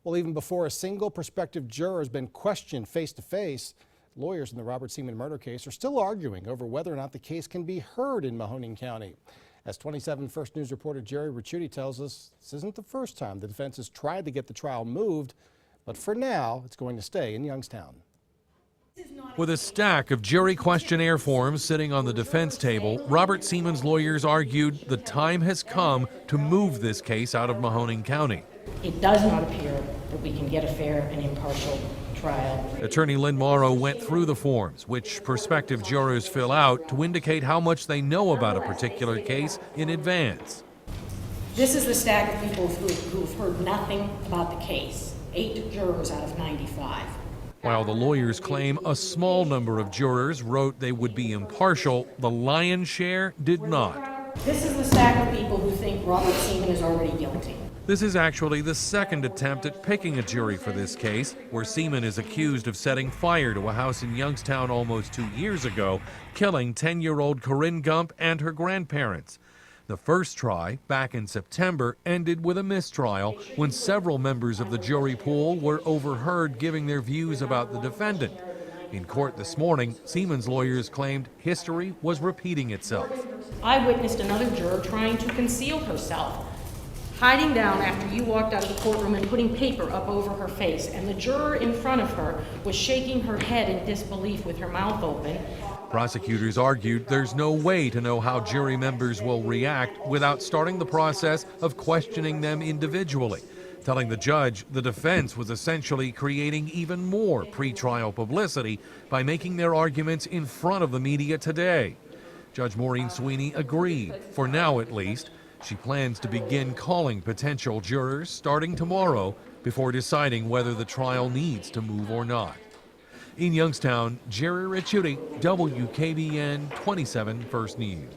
Well, even before a single prospective juror has been questioned face-to-face, lawyers in the Robert Seman murder case are still arguing over whether or not the case can be heard in Mahoning County. As 27 First News reporter Jerry Ricciuti tells us, this isn't the first time the defense has tried to get the trial moved, but for now, it's going to stay in Youngstown. With a stack of jury questionnaire forms sitting on the defense table, Robert Seman's lawyers argued the time has come to move this case out of Mahoning County. It does not appear that we can get a fair and impartial trial. Attorney Lynn Morrow went through the forms, which prospective jurors fill out to indicate how much they know about a particular case in advance. This is the stack of people who have heard nothing about the case. 8 jurors out of 95. While the lawyers claim a small number of jurors wrote they would be impartial, the lion's share did not. This is the stack of people who think Robert Seman is already guilty. This is actually the second attempt at picking a jury for this case, where Seman is accused of setting fire to a house in Youngstown almost 2 years ago, killing 10-year-old Corinne Gump and her grandparents. The first try, back in September, ended with a mistrial when several members of the jury pool were overheard giving their views about the defendant. In court this morning, Seman's lawyers claimed history was repeating itself. I witnessed another juror trying to conceal herself, hiding down after you walked out of the courtroom and putting paper up over her face, and the juror in front of her was shaking her head in disbelief with her mouth open. Prosecutors argued there's no way to know how jury members will react without starting the process of questioning them individually, telling the judge the defense was essentially creating even more pretrial publicity by making their arguments in front of the media today. Judge Maureen Sweeney agreed, for now at least. She plans to begin calling potential jurors starting tomorrow before deciding whether the trial needs to move or not. In Youngstown, Jerry Ricciuti, WKBN 27 First News.